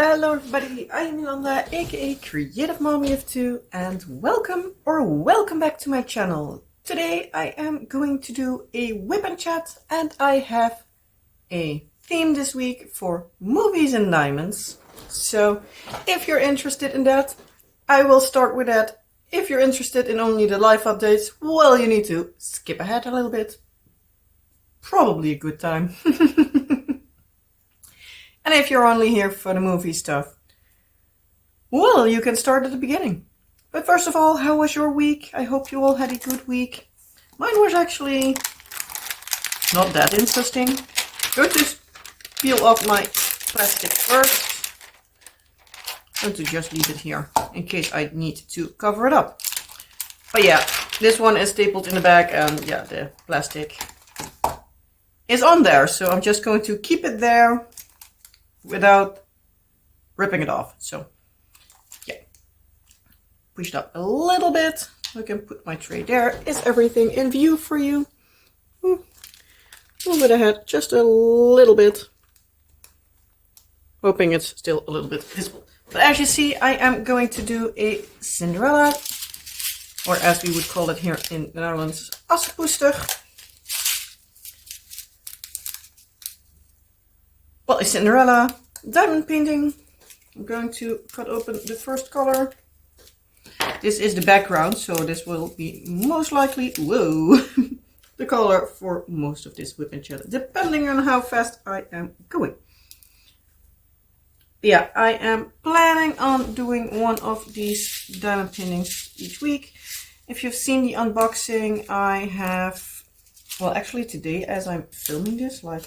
Hello everybody, I am Yolanda, aka Creative Mommy of Two, and welcome back to my channel. Today I am going to do a WIP and Chat, and I have a theme this week for movies and diamonds. So if you're interested in that, I will start with that. If you're interested in only the live updates, well, you need to skip ahead a little bit. Probably a good time. And if you're only here for the movie stuff, well, you can start at the beginning. But first of all, how was your week? I hope you all had a good week. Mine was actually not that interesting. Going to peel off my plastic first. I'm going to just leave it here in case I need to cover it up. But yeah, this one is stapled in the back, and yeah, the plastic is on there. So I'm just going to keep it there without ripping it off. So yeah, push it up a little bit. I can put my tray there. Is everything in view for you? Move it ahead just a little bit, hoping it's still a little bit visible. But as you see, I am going to do a Cinderella, or as we would call it here in the Netherlands, aspoester. Well, a Cinderella diamond painting. I'm going to cut open the first color. This is the background, so this will be most likely, the color for most of this WIP and Chat, depending on how fast I am going. Yeah, I am planning on doing one of these diamond paintings each week. If you've seen the unboxing, I have, well, actually today, as I'm filming this, like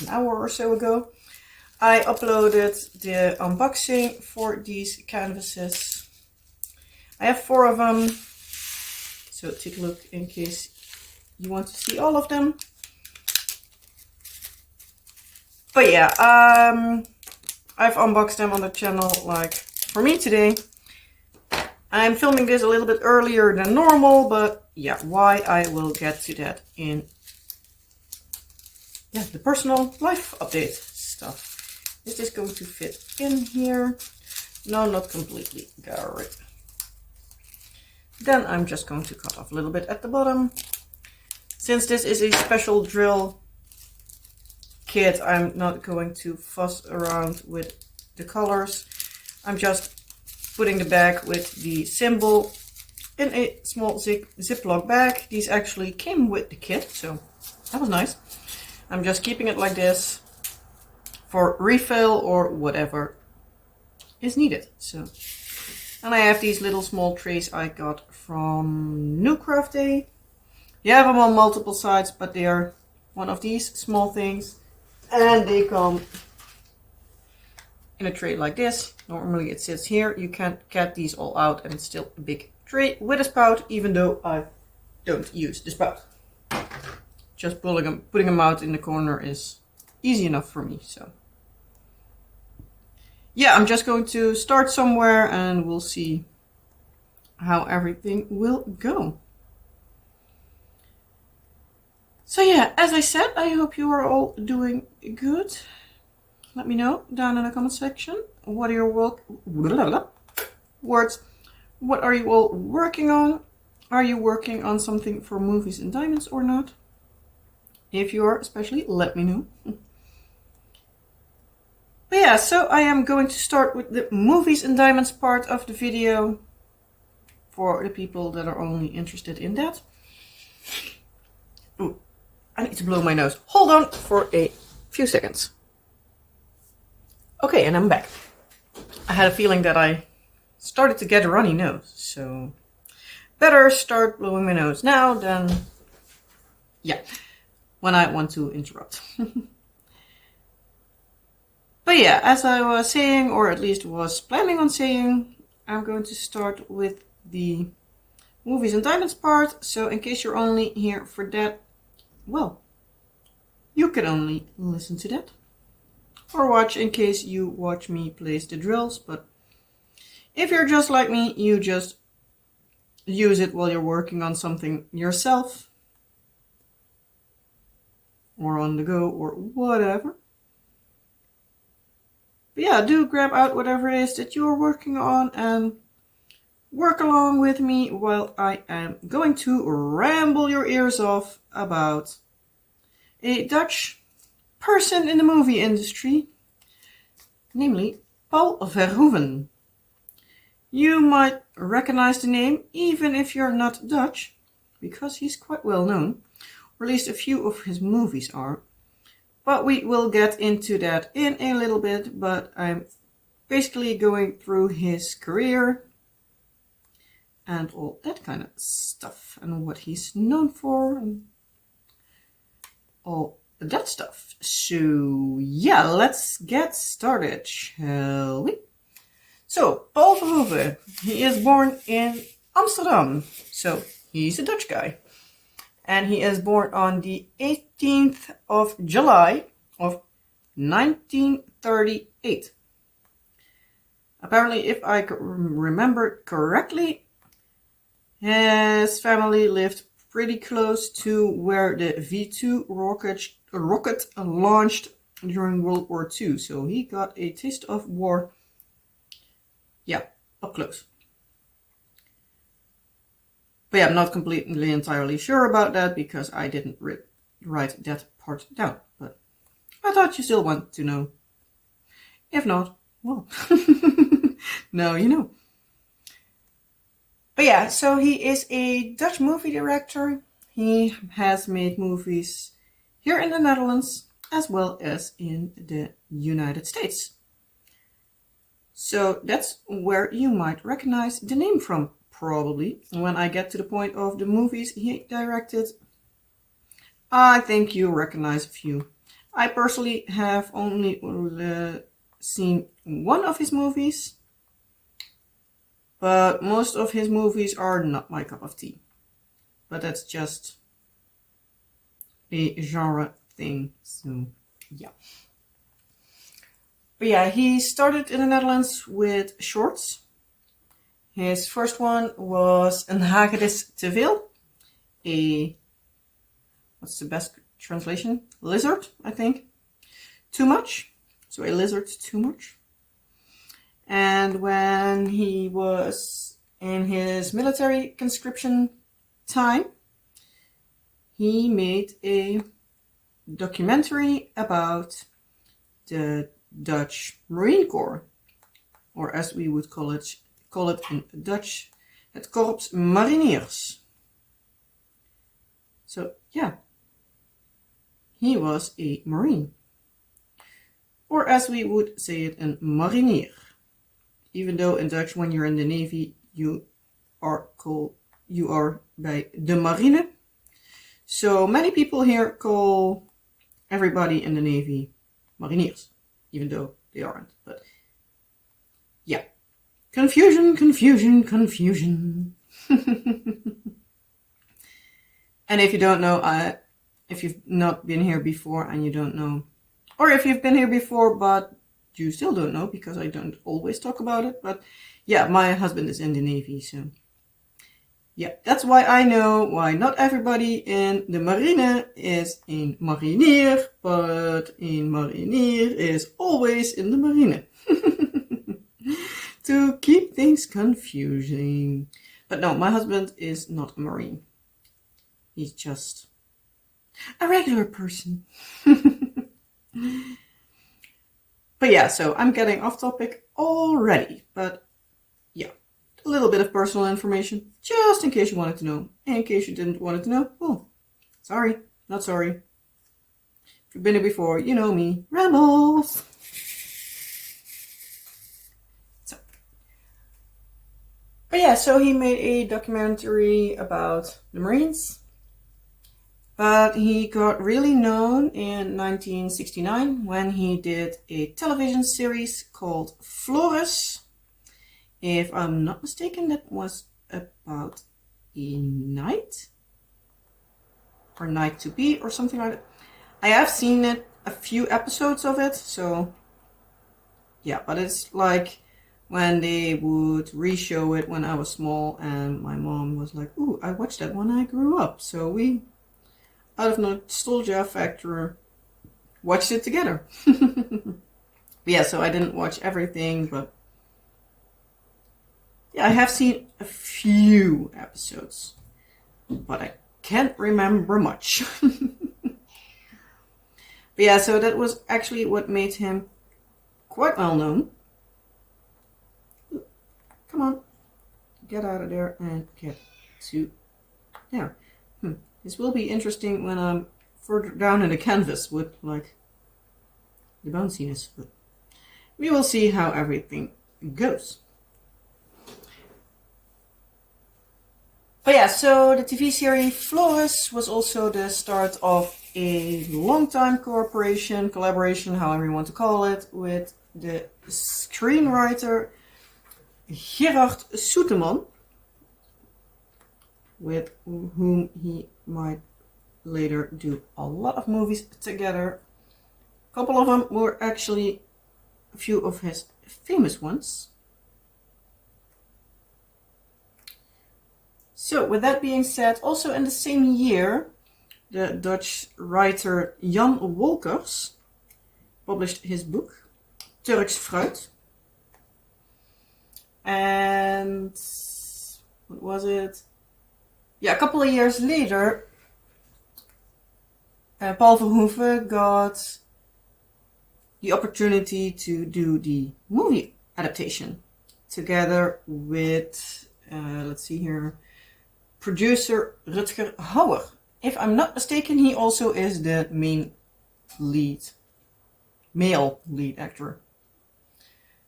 an hour or so ago, I uploaded the unboxing for these canvases. I have 4 of them, so take a look in case you want to see all of them. But yeah, I've unboxed them on the channel, like, for me today. I'm filming this a little bit earlier than normal, but yeah, why, I will get to that in the personal life update stuff. Is this going to fit in here? No, not completely. Got it. Then I'm just going to cut off a little bit at the bottom. Since this is a special drill kit, I'm not going to fuss around with the colors. I'm just putting the bag with the symbol in a small Ziploc bag. These actually came with the kit, so that was nice. I'm just keeping it like this for refill or whatever is needed. So, and I have these little small trays I got from New Craft Day. You have them on multiple sides, but they are one of these small things, and they come in a tray like this. Normally it sits here. You can't get these all out, and it's still a big tray with a spout, even though I don't use the spout. Just putting them out in the corner is easy enough for me. So yeah, I'm just going to start somewhere and we'll see how everything will go. So yeah, as I said, I hope you are all doing good. Let me know down in the comment section. What are your words? What are you all working on? Are you working on something for movies and diamonds or not? If you are, especially, let me know. But yeah, so I am going to start with the movies and diamonds part of the video for the people that are only interested in that. Ooh, I need to blow my nose. Hold on for a few seconds. Okay, and I'm back. I had a feeling that I started to get a runny nose, so better start blowing my nose now than, yeah, when I want to interrupt. But yeah, as I was saying, or at least was planning on saying, I'm going to start with the movies and diamonds part. So in case you're only here for that, well, you can only listen to that. Or watch in case you watch me place the drills. But if you're just like me, you just use it while you're working on something yourself. Or on the go, or whatever. But yeah, do grab out whatever it is that you're working on and work along with me while I am going to ramble your ears off about a Dutch person in the movie industry, namely Paul Verhoeven. You might recognize the name even if you're not Dutch, because he's quite well known, or at least a few of his movies are. But we will get into that in a little bit, but I'm basically going through his career and all that kind of stuff and what he's known for and all that stuff. So yeah, let's get started, shall we? So, Paul Verhoeven, he is born in Amsterdam, so he's a Dutch guy. And he is born on the 18th of July of 1938. Apparently, if I remember correctly, his family lived pretty close to where the V2 rocket launched during World War II. So he got a taste of war, yeah, up close. But yeah, I'm not completely entirely sure about that because I didn't write that part down. But I thought you still want to know. If not, well, now you know. But yeah, so he is a Dutch movie director. He has made movies here in the Netherlands as well as in the United States. So that's where you might recognize the name from. Probably when I get to the point of the movies he directed, I think you recognize a few. I personally have only seen one of his movies, but most of his movies are not my cup of tea. But that's just a genre thing, so yeah. But yeah, he started in the Netherlands with shorts. His first one was Een hagedis te veel. What's the best translation? Lizard, I think. Too much. So a lizard too much. And when he was in his military conscription time, he made a documentary about the Dutch Marine Corps, or as we would call it in Dutch, het Korps Mariniers. So yeah, he was a Marine. Or as we would say it, een marinier. Even though in Dutch, when you're in the Navy, you are by de marine. So many people here call everybody in the Navy mariniers, even though they aren't. But yeah. Confusion. And if you don't know, if you've not been here before and you don't know, or if you've been here before but you still don't know because I don't always talk about it, but yeah, my husband is in the Navy, so yeah, that's why I know why not everybody in the marine is a marinier, but a marinier is always in the marine. To keep things confusing. But no, my husband is not a Marine. He's just a regular person. But yeah, so I'm getting off topic already. But yeah, a little bit of personal information, just in case you wanted to know. In case you didn't want to know, well, sorry, not sorry. If you've been here before, you know me, rambles. But yeah, so he made a documentary about the Marines. But he got really known in 1969 when he did a television series called Flores. If I'm not mistaken, that was about a night or night to be or something like that. I have seen it, a few episodes of it, so yeah, but it's like when they would re-show it when I was small and my mom was like, ooh, I watched that when I grew up. So we, out of nostalgia factor, watched it together. But yeah, so I didn't watch everything, but yeah, I have seen a few episodes, but I can't remember much. But yeah, so that was actually what made him quite well known. Come on, get out of there and get to there. This will be interesting when I'm further down in the canvas with like the bounciness, but we will see how everything goes. But yeah, so the TV series Flawless was also the start of a long-time collaboration, however you want to call it, with the screenwriter Gerard Soeteman, with whom he might later do a lot of movies together. A couple of them were actually a few of his famous ones. So with that being said, also in the same year, the Dutch writer Jan Wolkers published his book, Turks Fruit. And what was it? Yeah, a couple of years later, Paul Verhoeven got the opportunity to do the movie adaptation together with, let's see here, producer Rutger Hauer. If I'm not mistaken, he also is the male lead actor.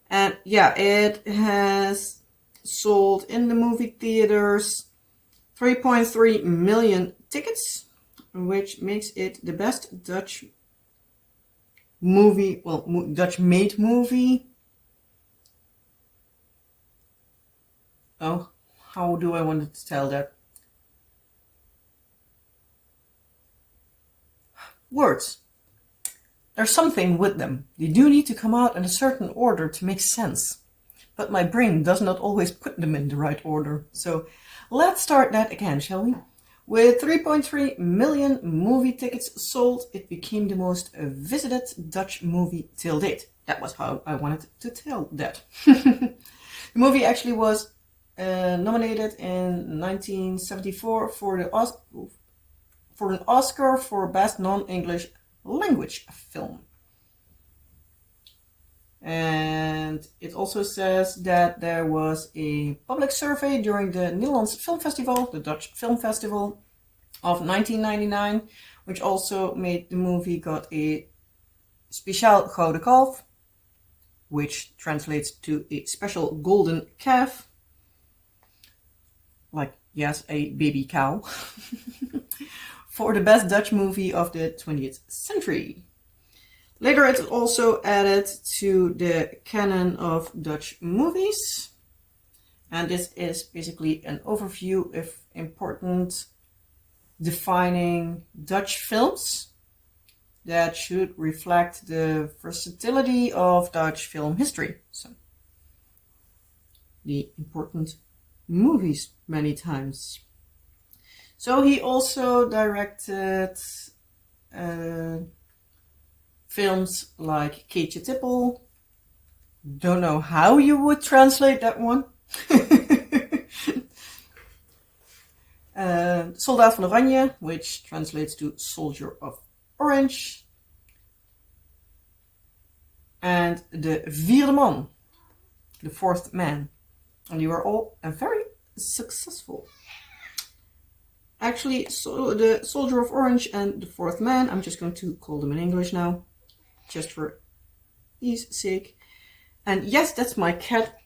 And yeah, it has sold in the movie theaters 3.3 million tickets, which makes it the best Dutch movie, well, Dutch made movie. Oh, how do I want to tell that? Words. There's something with them. They do need to come out in a certain order to make sense. But my brain does not always put them in the right order. So let's start that again, shall we? With 3.3 million movie tickets sold, it became the most visited Dutch movie till date. That was how I wanted to tell that. The movie actually was nominated in 1974 for an Oscar for Best Non-English Language Film. And it also says that there was a public survey during the Nederlands Film Festival, the Dutch Film Festival of 1999, which also made the movie got a Speciaal Gouden Kalf, which translates to a special golden calf. Like, yes, a baby cow. For the best Dutch movie of the 20th century. Later it was also added to the canon of Dutch movies. And this is basically an overview of important defining Dutch films that should reflect the versatility of Dutch film history. So, the important movies many times. So he also directed films like Keetje Tippel. Don't know how you would translate that one. Soldaat van Oranje, which translates to Soldier of Orange. And De Vierde Man, the Fourth Man. And you were all very successful. Actually, so the Soldier of Orange and the Fourth Man, I'm just going to call them in English now, just for ease sake. And yes, that's my cat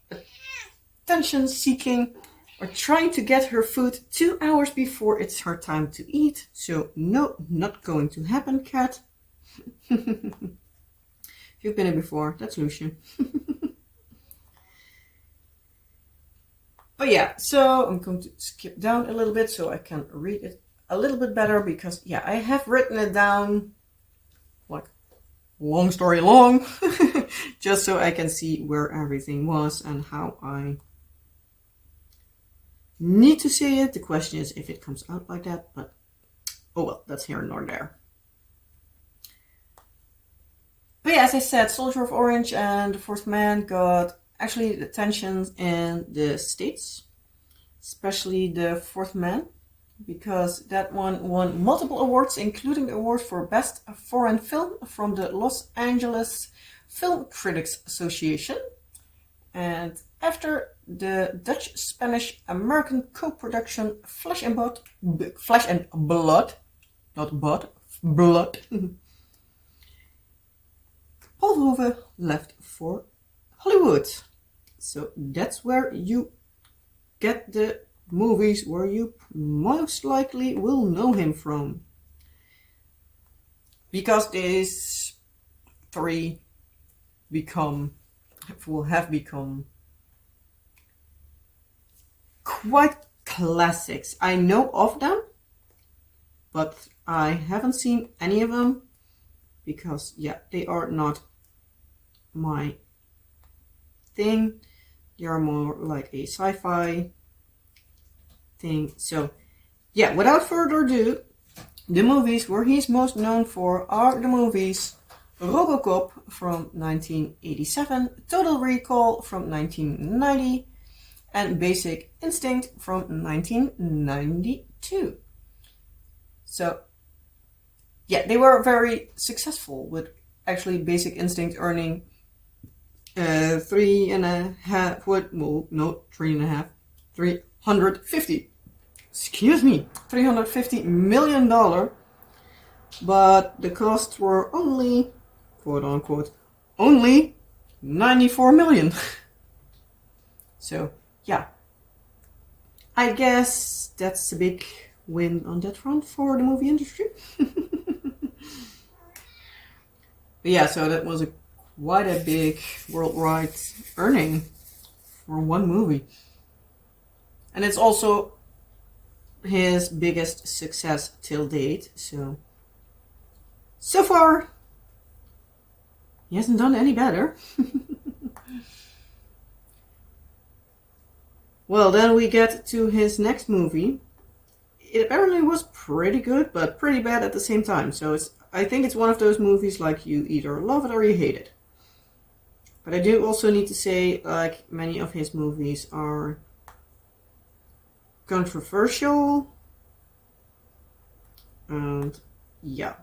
attention seeking or trying to get her food 2 hours before it's her time to eat. So no, not going to happen, cat. If you've been here before, that's Lucian. But yeah, so I'm going to skip down a little bit so I can read it a little bit better because, yeah, I have written it down like long story long just so I can see where everything was and how I need to say it. The question is if it comes out like that, but oh well, that's here nor there. But yeah, as I said, Soldier of Orange and The Fourth Man got actually attention in the States, especially The Fourth Man, because that one won multiple awards, including the award for Best Foreign Film from the Los Angeles Film Critics Association. And after the Dutch-Spanish-American co-production Flesh and Blood, not bud, blood, Paul Verhoeven left for Hollywood. So that's where you get the movies where you most likely will know him from. Because these three have become quite classics. I know of them, but I haven't seen any of them because, yeah, they are not my thing. They are more like a sci-fi thing. So, yeah, without further ado, the movies where he's most known for are the movies RoboCop from 1987, Total Recall from 1990, and Basic Instinct from 1992. So, yeah, they were very successful, with actually Basic Instinct earning 350 million dollar, but the costs were only, quote unquote, only 94 million. So yeah, I guess that's a big win on that front for the movie industry. But yeah, so that was quite a big worldwide earning for one movie. And it's also his biggest success till date. So far, he hasn't done any better. Well, then we get to his next movie. It apparently was pretty good, but pretty bad at the same time. So I think it's one of those movies like you either love it or you hate it. But I do also need to say, like, many of his movies are controversial. And yeah.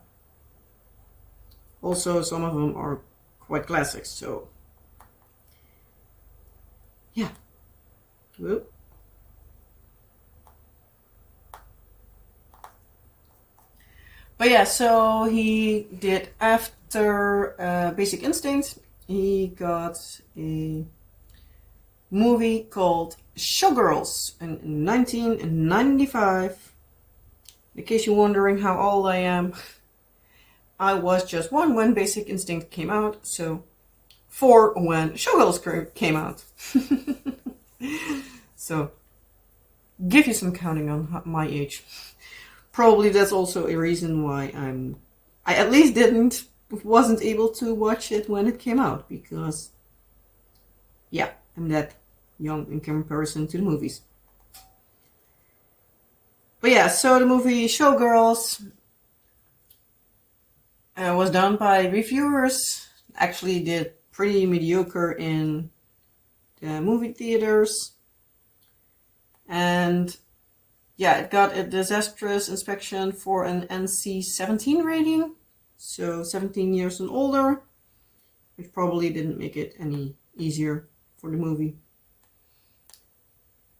Also, some of them are quite classics, so yeah. Whoop. But yeah, so he did, after Basic Instinct, he got a movie called Showgirls in 1995. In case you're wondering how old I am, I was just 1 when Basic Instinct came out, so 4 when Showgirls came out. So, give you some counting on my age. Probably that's also a reason why I at least wasn't able to watch it when it came out, because yeah, I'm that young in comparison to the movies. But yeah, so the movie Showgirls was done by reviewers. Actually did pretty mediocre in the movie theaters. And yeah, it got a disastrous inspection for an NC-17 rating. So 17 years and older, which probably didn't make it any easier for the movie.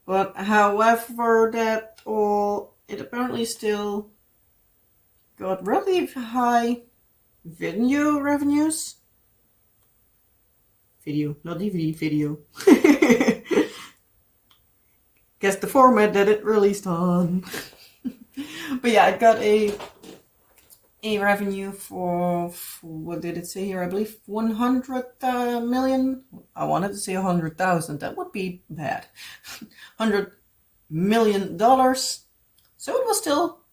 But however, it apparently still got relatively high video revenues. Video, not DVD, video. Guess the format that it released on. But yeah, it got a revenue for what did it say here? I believe 100 million. I wanted to say 100,000. That would be bad. $100 million. So it was still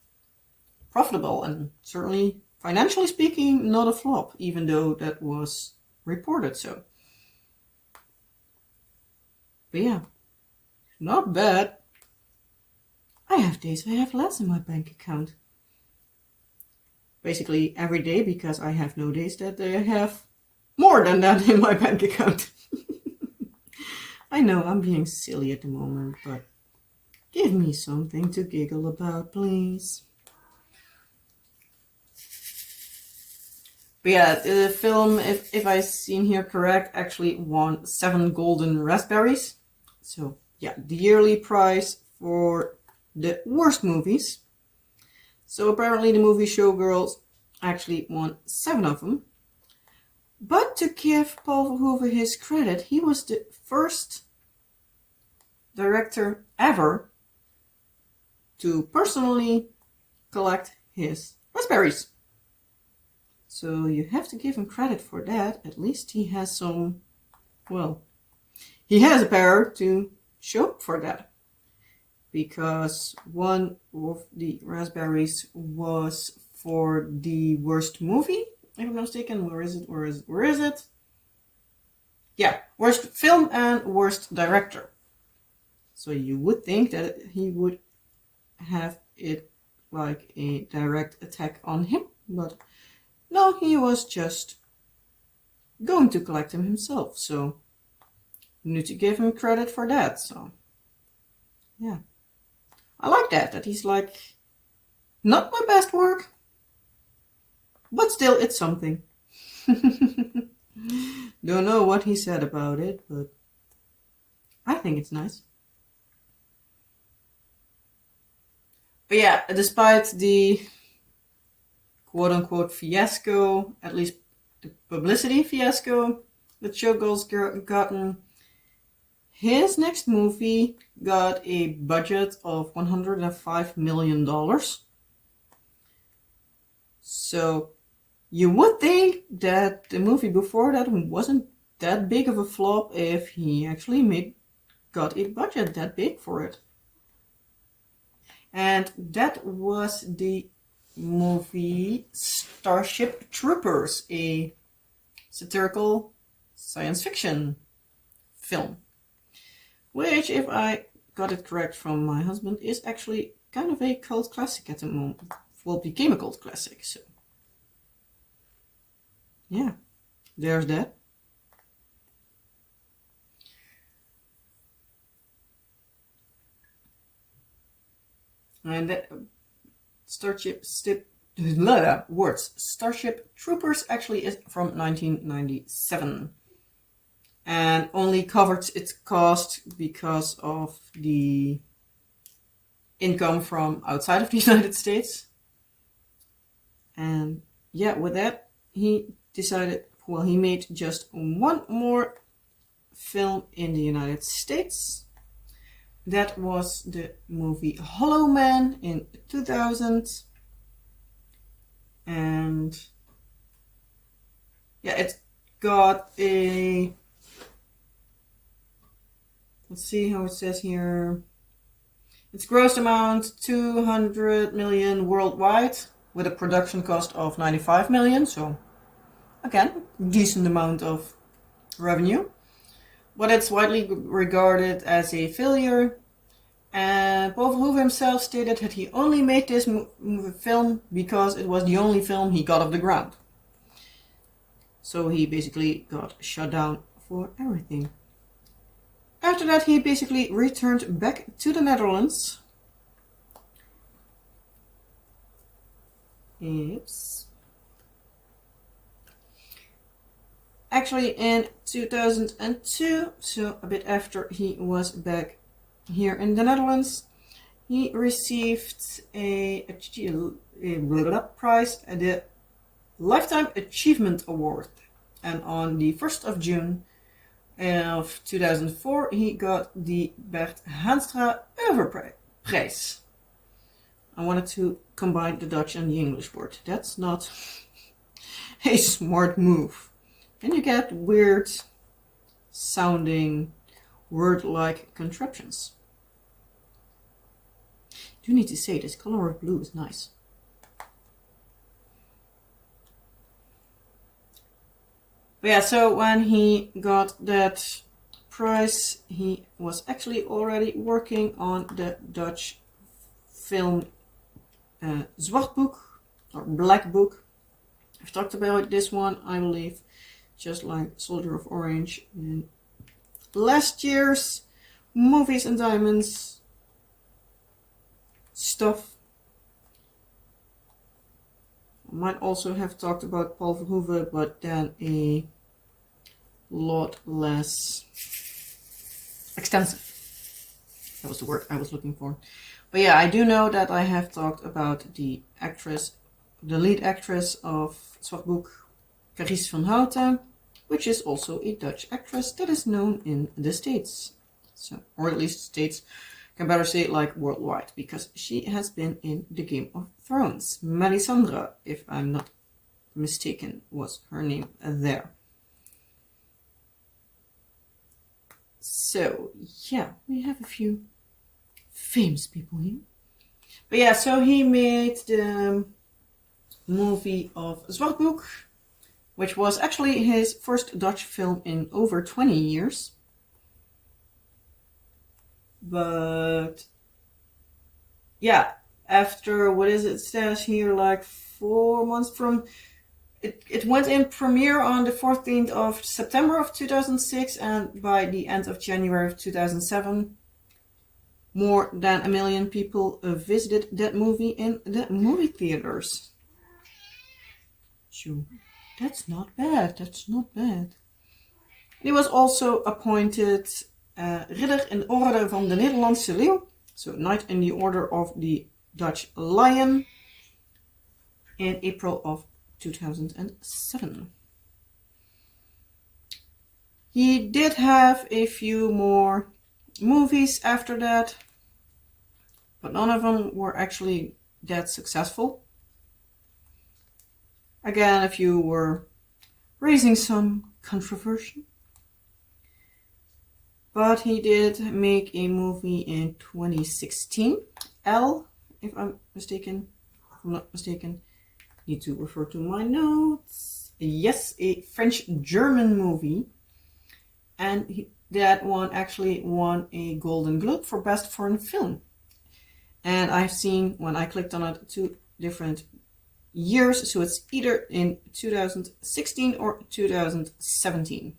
profitable and certainly financially speaking not a flop, even though that was reported so. But yeah, not bad. I have days I have less in my bank account. Basically every day, because I have no days that I have more than that in my bank account. I know I'm being silly at the moment, but give me something to giggle about, please. But yeah, the film, if I seen here correct, actually won 7 golden raspberries. So yeah, the yearly prize for the worst movies. So apparently the movie Showgirls actually won 7 of them. But to give Paul Verhoeven his credit, he was the first director ever to personally collect his raspberries. So you have to give him credit for that. At least he has some, well, he has a pair to show for that. Because one of the raspberries was for the worst movie, if I'm not mistaken. Where is it? Yeah, worst film and worst director. So you would think that he would have it like a direct attack on him, but no, he was just going to collect them himself. So you need to give him credit for that. So yeah, I like that he's like, not my best work, but still it's something. Don't know what he said about it, but I think it's nice. But yeah, despite the quote-unquote fiasco, at least the publicity fiasco that Showgirls gotten, his next movie got a budget of $105 million. So you would think that the movie before that wasn't that big of a flop if he actually got a budget that big for it. And that was the movie Starship Troopers, a satirical science fiction film, which, if I got it correct from my husband, is actually kind of a cult classic at the moment. Well, became a cult classic, so yeah, there's that. And that Starship Troopers actually is from 1997 and only covered its cost because of the income from outside of the United States. And yeah, with that, he decided, well, he made just one more film in the United States. That was the movie Hollow Man in 2000. And yeah, it got a, let's see how it says here. Its gross amount 200 million worldwide with a production cost of 95 million. So again, decent amount of revenue. But it's widely regarded as a failure. And Paul Verhoeven himself stated that he only made this film because it was the only film he got off the ground. So he basically got shut down for everything. After that, he basically returned back to the Netherlands. Oops. Actually in 2002, so a bit after he was back here in the Netherlands, he received a prize, the Lifetime Achievement Award. And on the 1st of June of 2004, he got the Bert Haanstra Oeuvreprijs. I wanted to combine the Dutch and the English word. That's not a smart move. And you get weird sounding word-like contraptions. I do need to say, this color of blue is nice. But yeah, so when he got that prize, he was actually already working on the Dutch film Zwart Boek, or Black Book. I've talked about this one, I believe. just like Soldier of Orange and last year's Movies and Diamonds stuff. I might also have talked about Paul Verhoeven, but then a lot less extensive. That was the word I was looking for. But yeah, I do know that I have talked about the actress, the lead actress of Zwartboek, Carice van Houten, which is also a Dutch actress that is known in the States. So, or at least States, can better say it like worldwide, because she has been in the Game of Thrones. Melisandre, if I'm not mistaken, was her name there. So, yeah, we have a few famous people here. But yeah, so he made the movie of Zwartboek, which was actually his first Dutch film in over 20 years. But yeah, after, what is it says here, like 4 months from it went in premiere on the 14th of September of 2006, and by the end of January of 2007, more than 1 million people visited that movie in the movie theaters. So that's not bad. That's not bad. He was also appointed Ridder in de Orde van de Nederlandse Leeuw, so Knight in the Order of the Dutch Lion, in April of 2007. He did have a few more movies after that, but none of them were actually that successful. Again, a few were raising some controversy. But he did make a movie in 2016, Elle, if I'm not mistaken. Need to refer to my notes. Yes, a French-German movie. And that one actually won a Golden Globe for Best Foreign Film. And I've seen, when I clicked on it, 2 different years. So it's either in 2016 or 2017.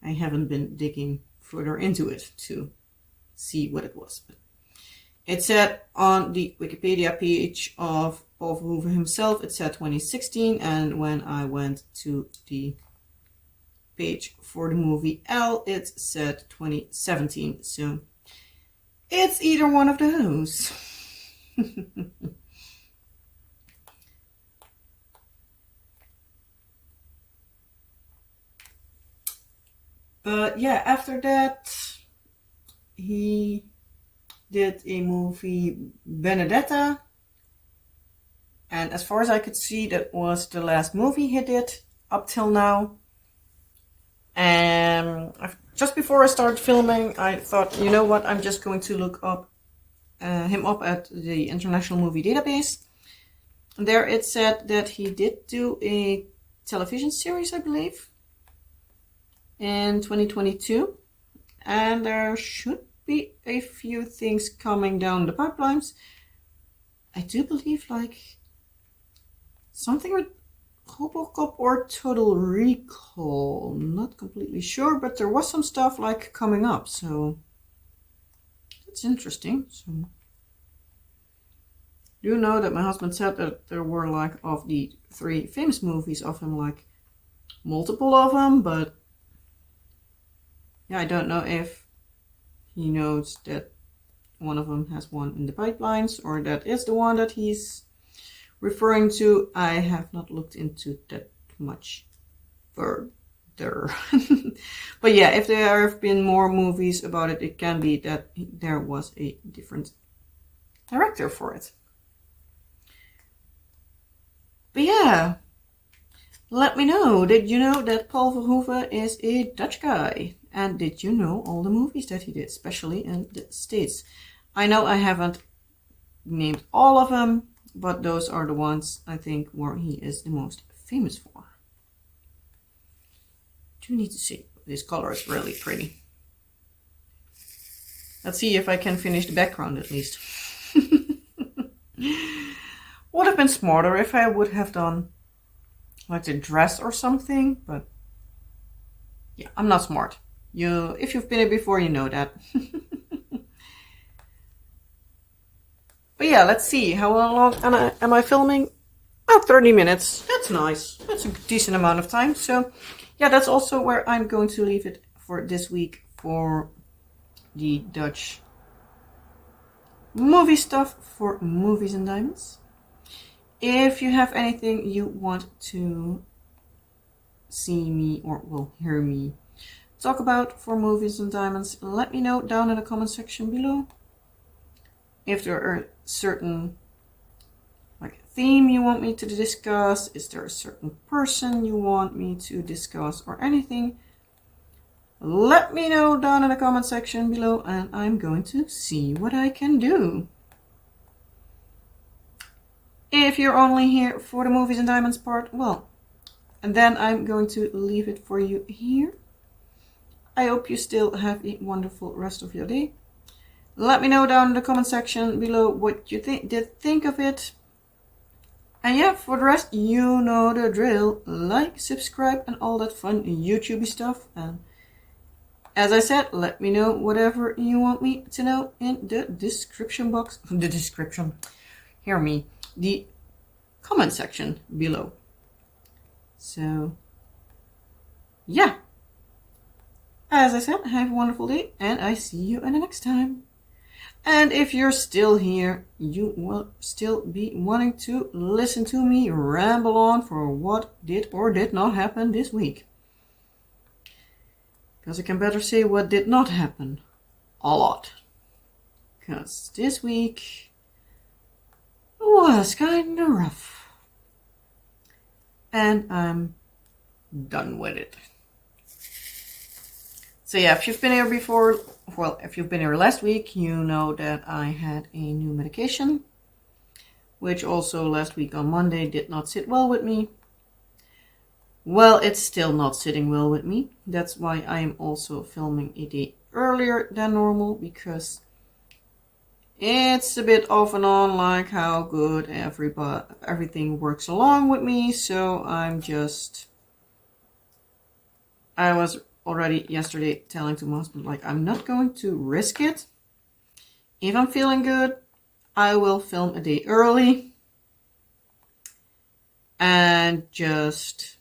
I haven't been digging further into it to see what it was. But it said on the Wikipedia page of Paul Verhoeven himself, it said 2016, and when I went to the page for the movie Elle, it said 2017. So it's either one of those. But yeah, after that, he did a movie, Benedetta. And as far as I could see, that was the last movie he did up till now. And just before I started filming, I thought, you know what, I'm just going to look up him up at the International Movie Database. And there it said that he did do a television series, I believe, in 2022, and there should be a few things coming down the pipelines. I do believe like something with Robocop or Total Recall, not completely sure, but there was some stuff like coming up, so that's interesting. So you know that my husband said that there were like, of the 3 famous movies of him, like multiple of them, but yeah, I don't know if he knows that one of them has one in the pipelines, or that is the one that he's referring to. I have not looked into that much further. But yeah, if there have been more movies about it, it can be that there was a different director for it. But yeah, let me know, did you know that Paul Verhoeven is a Dutch guy? And did you know all the movies that he did, especially in the States? I know I haven't named all of them, but those are the ones I think where he is the most famous for. Do need to see. This color is really pretty. Let's see if I can finish the background at least. Would have been smarter if I would have done like the dress or something, but Yeah, I'm not smart. If you've been here before, you know that. But yeah, let's see. How long am I filming? About 30 minutes. That's nice. That's a decent amount of time. So yeah, that's also where I'm going to leave it for this week for the Dutch movie stuff for Movies and Diamonds. If you have anything you want to see me or will hear me talk about for Movies and Diamonds, let me know down in the comment section below. If there are certain theme you want me to discuss, is there a certain person you want me to discuss, or anything, let me know down in the comment section below, and I'm going to see what I can do. If you're only here for the Movies and Diamonds part, well, and then I'm going to leave it for you here. I hope you still have a wonderful rest of your day. Let me know down in the comment section below what you did think of it. And yeah, for the rest, you know the drill. Like, subscribe, and all that fun YouTubey stuff. And as I said, let me know whatever you want me to know in the description box. The description. Hear me. The comment section below. So, yeah. As I said, have a wonderful day, and I see you in the next time. And if you're still here, you will still be wanting to listen to me ramble on for what did or did not happen this week. Because I can better say what did not happen. A lot. Because this week was kind of rough. And I'm done with it. So yeah, if you've been here before, well, if you've been here last week, you know that I had a new medication, which also last week on Monday did not sit well with me. Well, it's still not sitting well with me. That's why I am also filming a day earlier than normal, because it's a bit off and on, like how good everything works along with me. So I was already yesterday telling to my husband, like, I'm not going to risk it. If I'm feeling good, I will film a day early. And just,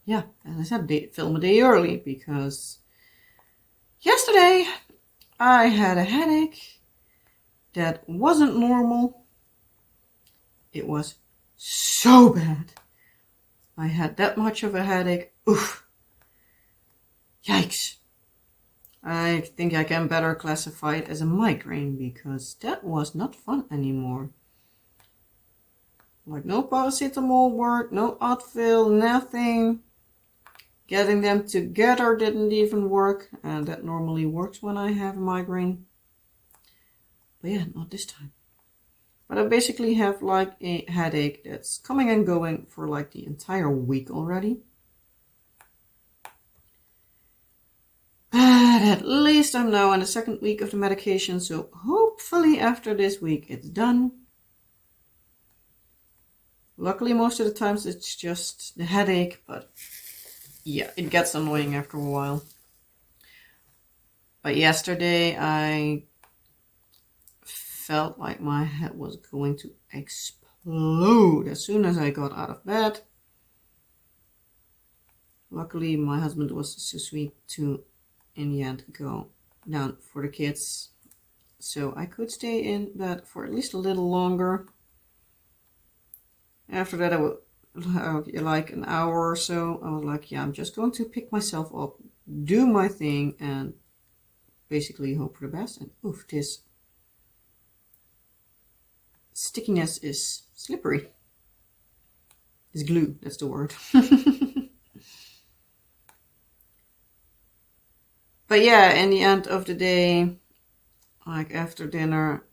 yeah, as I said, film a day early, because yesterday I had a headache that wasn't normal. It was so bad. I had that much of a headache. Oof. Yikes. I think I can better classify it as a migraine, because that was not fun anymore. Like, no paracetamol worked, no Advil, nothing. Getting them together didn't even work, and that normally works when I have a migraine. But yeah, not this time. But I basically have like a headache that's coming and going for like the entire week already. But at least I'm now in the second week of the medication, so hopefully after this week it's done. Luckily, most of the times it's just the headache, but yeah, it gets annoying after a while. But yesterday I felt like my head was going to explode as soon as I got out of bed. Luckily, my husband was so sweet to, in the end, go down for the kids, so I could stay in bed for at least a little longer. After that, I would, like an hour or so, I was like, yeah, I'm just going to pick myself up, do my thing, and basically hope for the best. And oof, this stickiness is slippery. It's glue, that's the word. But yeah, in the end of the day, like after dinner,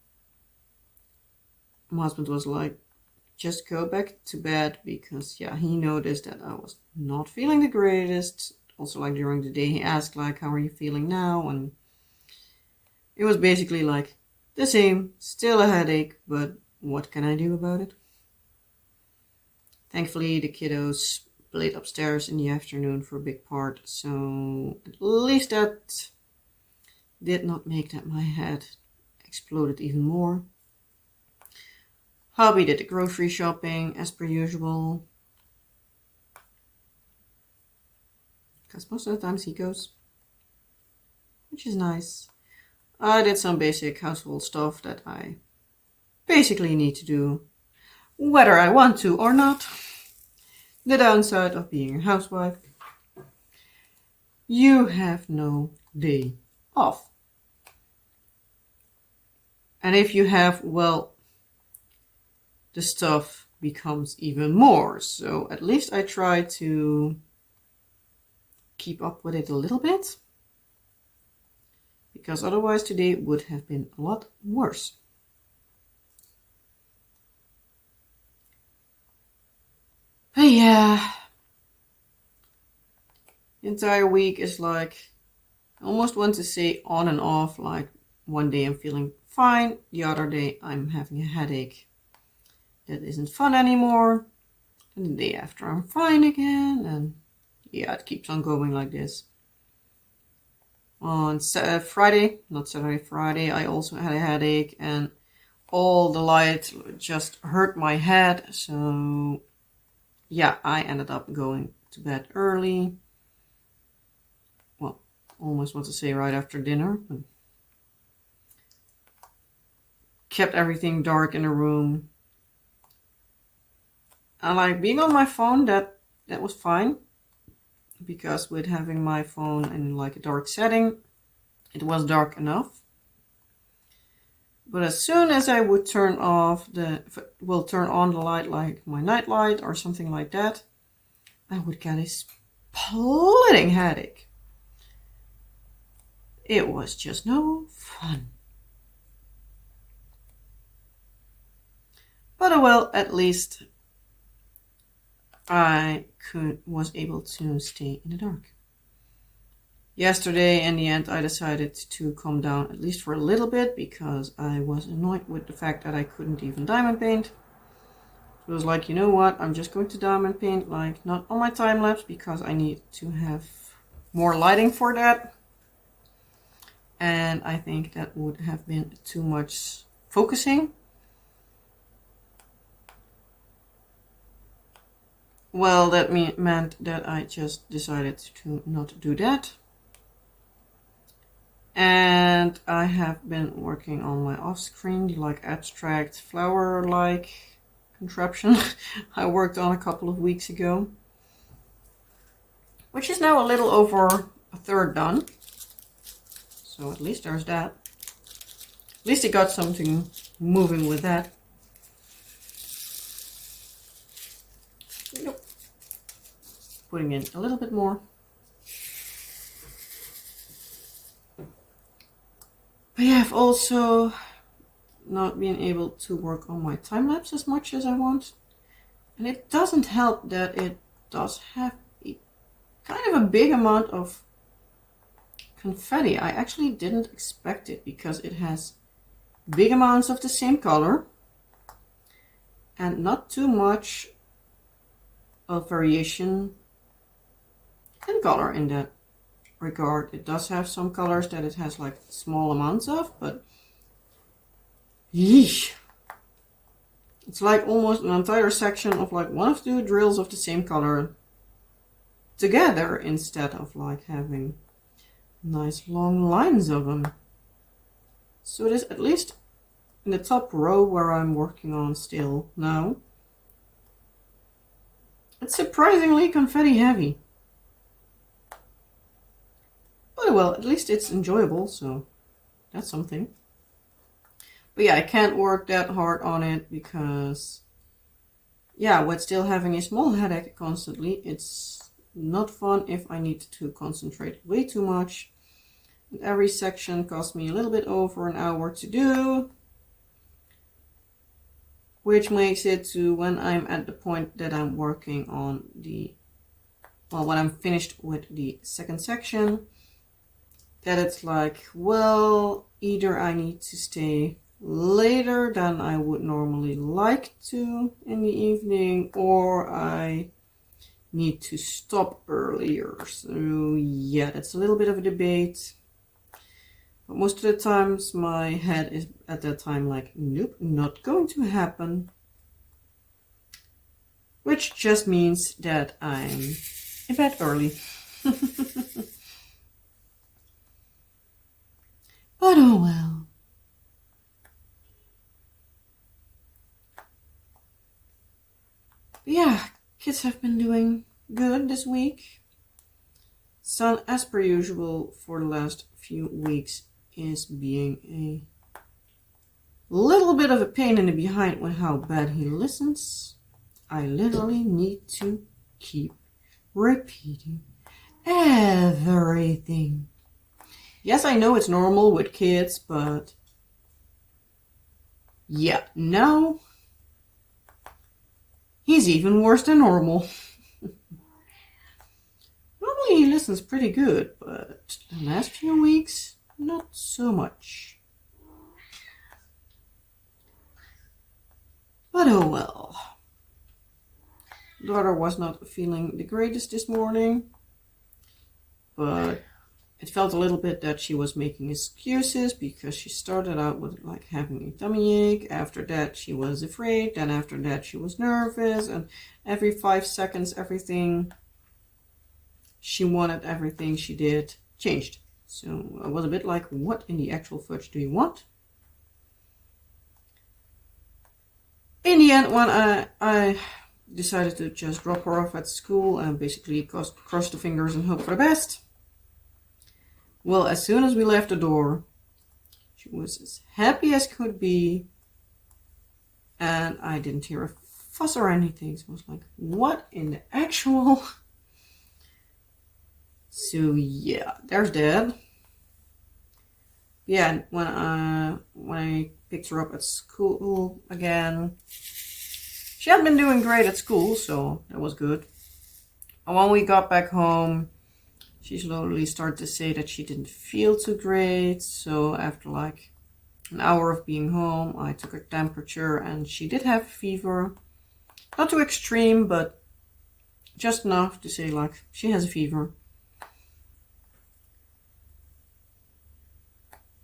my husband was like, just go back to bed, because yeah, he noticed that I was not feeling the greatest. Also, like during the day, he asked like, how are you feeling now? And it was basically like the same, still a headache, but what can I do about it? Thankfully, the kiddos played upstairs in the afternoon for a big part, so at least that did not make that my head exploded even more. Hubby did the grocery shopping as per usual, because most of the times he goes, which is nice. I did some basic household stuff that I basically need to do, whether I want to or not. The downside of being a housewife: you have no day off. And if you have, well, the stuff becomes even more. So at least I try to keep up with it a little bit, because otherwise today would have been a lot worse. But yeah, the entire week is like, I almost want to say on and off, like one day I'm feeling fine, the other day I'm having a headache that isn't fun anymore, and the day after I'm fine again, and yeah, it keeps on going like this. On Friday, not Saturday, Friday, I also had a headache, and all the light just hurt my head, so yeah, I ended up going to bed early. Well, almost want to say right after dinner, but kept everything dark in the room. I like being on my phone, that was fine, because with having my phone in like a dark setting, it was dark enough. But as soon as I would turn on the light, like my night light or something like that, I would get a splitting headache. It was just no fun. But well, at least I was able to stay in the dark. Yesterday, in the end, I decided to calm down, at least for a little bit, because I was annoyed with the fact that I couldn't even diamond paint. It was like, you know what, I'm just going to diamond paint, like not on my time lapse, because I need to have more lighting for that. And I think that would have been too much focusing. Well, that meant that I just decided to not do that. And I have been working on my off-screen, like abstract flower-like contraption I worked on a couple of weeks ago, which is now a little over a third done. So at least there's that. At least I got something moving with that. Nope. Putting in a little bit more. I have also not been able to work on my time lapse as much as I want. And it doesn't help that it does have kind of a big amount of confetti. I actually didn't expect it, because it has big amounts of the same color and not too much of variation in color in that regard. It does have some colors that it has like small amounts of, but yeesh, it's like almost an entire section of like one of two drills of the same color together, instead of like having nice long lines of them. So it is, at least in the top row where I'm working on still now, it's surprisingly confetti heavy. But well, at least it's enjoyable, so that's something. But yeah, I can't work that hard on it, because yeah, with still having a small headache constantly, it's not fun if I need to concentrate way too much. And every section cost me a little bit over an hour to do, which makes it to when I'm at the point that I'm working on when I'm finished with the second section, that it's like, well, either I need to stay later than I would normally like to in the evening, or I need to stop earlier. So yeah, that's a little bit of a debate. But most of the times my head is at that time like, nope, not going to happen. Which just means that I'm in bed early. But oh well. Yeah, kids have been doing good this week. Son, as per usual for the last few weeks, is being a little bit of a pain in the behind with how bad he listens. I literally need to keep repeating everything. Yes, I know it's normal with kids, but yeah, now he's even worse than normal. Normally he listens pretty good, but the last few weeks, not so much. But oh well. Daughter was not feeling the greatest this morning, but it felt a little bit that she was making excuses because she started out with like having a tummy ache. After that she was afraid, then after that she was nervous, and every 5 seconds everything she wanted, everything she did changed. So I was a bit like, what in the actual fudge do you want? In the end, when I decided to just drop her off at school and basically cross the fingers and hope for the best. Well, as soon as we left the door, she was as happy as could be, and I didn't hear a fuss or anything. So I was like, what in the actual? So yeah, there's that. Yeah, when I picked her up at school again, she had been doing great at school, so that was good. And when we got back home, she slowly started to say that she didn't feel too great. So after like an hour of being home, I took her temperature and she did have fever. Not too extreme, but just enough to say like she has a fever.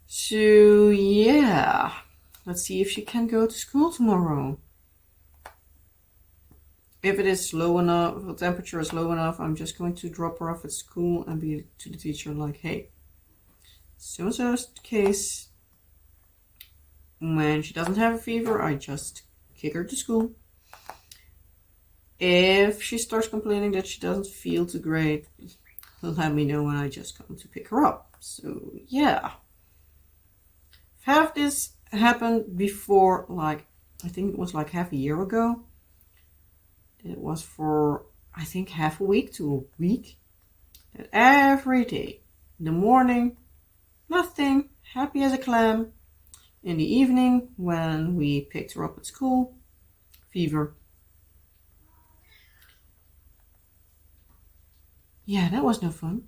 So yeah, let's see if she can go to school tomorrow. If it is low enough, if the temperature is low enough, I'm just going to drop her off at school and be to the teacher like, hey, so-and-so's the case. When she doesn't have a fever, I just kick her to school. If she starts complaining that she doesn't feel too great, let me know and I just come to pick her up. So yeah. Have this happened before, like, I think it was like half a year ago. It was for, I think, half a week to a week. That every day, in the morning, nothing, happy as a clam. In the evening, when we picked her up at school, fever. Yeah, that was no fun.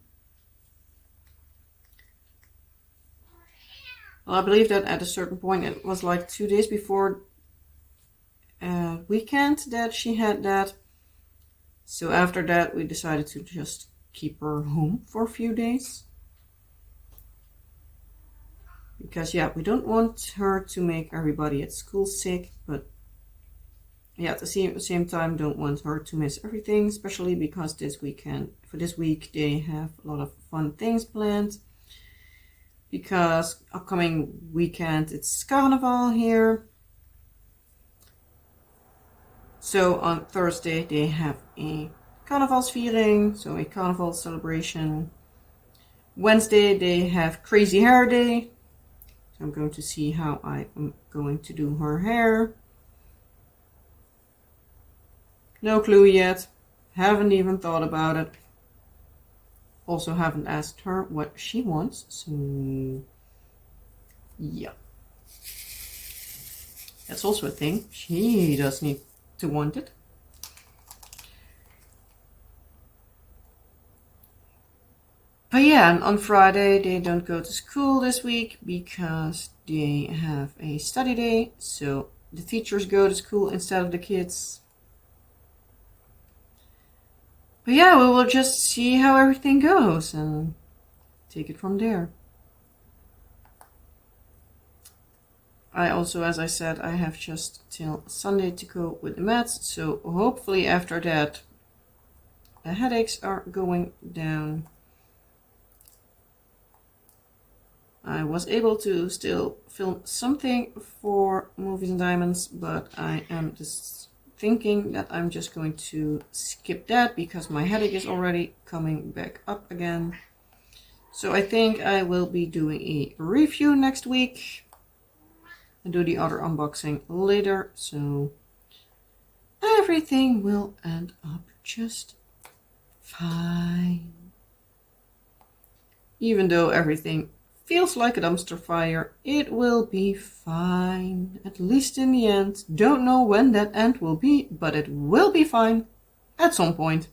Well, I believe that at a certain point, it was like 2 days before weekend that she had that. So after that, we decided to just keep her home for a few days. Because yeah, we don't want her to make everybody at school sick, but yeah, at the same time, don't want her to miss everything, especially because for this week, they have a lot of fun things planned. Because upcoming weekend, it's Carnival here. So on Thursday, they have a Carnavalsviering, so a Carnival celebration. Wednesday, they have Crazy Hair Day. So I'm going to see how I am going to do her hair. No clue yet. Haven't even thought about it. Also haven't asked her what she wants, so yeah. That's also a thing. She does need to want it. But yeah, and on Friday they don't go to school this week because they have a study day. So the teachers go to school instead of the kids. But yeah, we will just see how everything goes and take it from there. I also, as I said, I have just till Sunday to go with the meds, so hopefully after that the headaches are going down. I was able to still film something for Movies and Diamonds, but I am just thinking that I'm just going to skip that because my headache is already coming back up again. So I think I will be doing a review next week and do the other unboxing later, so everything will end up just fine. Even though everything feels like a dumpster fire, it will be fine, at least in the end. Don't know when that end will be, but it will be fine at some point.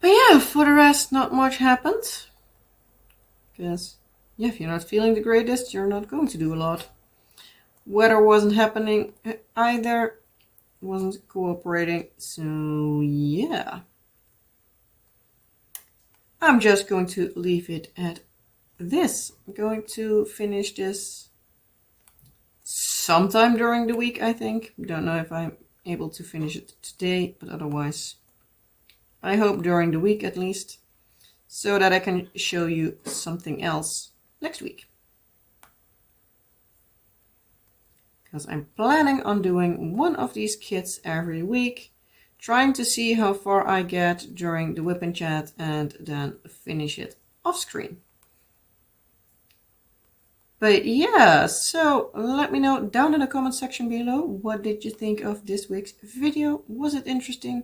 But yeah, for the rest, not much happened. Because, yeah, if you're not feeling the greatest, you're not going to do a lot. Weather wasn't happening either, wasn't cooperating, so yeah. I'm just going to leave it at this. I'm going to finish this sometime during the week, I think. Don't know if I'm able to finish it today, but otherwise, I hope during the week at least, so that I can show you something else next week. Because I'm planning on doing one of these kits every week, trying to see how far I get during the WIP and Chat and then finish it off screen. But yeah, so let me know down in the comment section below, what did you think of this week's video? Was it interesting?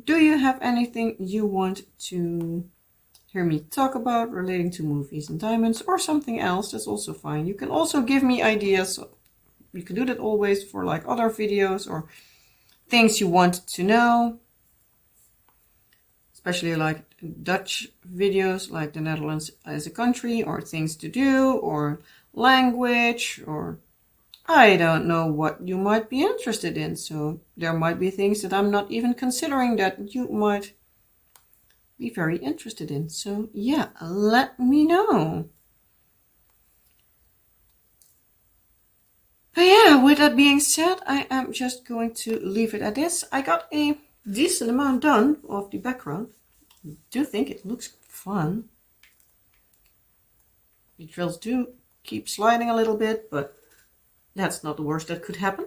Do you have anything you want to hear me talk about relating to Movies and Diamonds or something else? That's also fine. You can also give me ideas. You can do that always for like other videos or things you want to know, especially like Dutch videos, like the Netherlands as a country, or things to do, or language, or I don't know what you might be interested in. So there might be things that I'm not even considering that you might be very interested in. So yeah, let me know. But yeah, with that being said, I am just going to leave it at this. I got a decent amount done of the background. I do think it looks fun. The drills do keep sliding a little bit, but that's not the worst that could happen.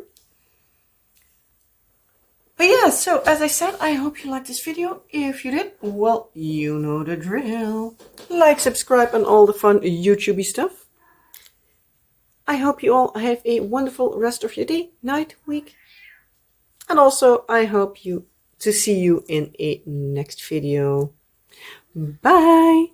But yeah, so as I said, I hope you liked this video. If you did, well, you know the drill. Like, subscribe, and all the fun YouTubey stuff. I hope you all have a wonderful rest of your day, night, week. And also, I hope to see you in a next video. Bye!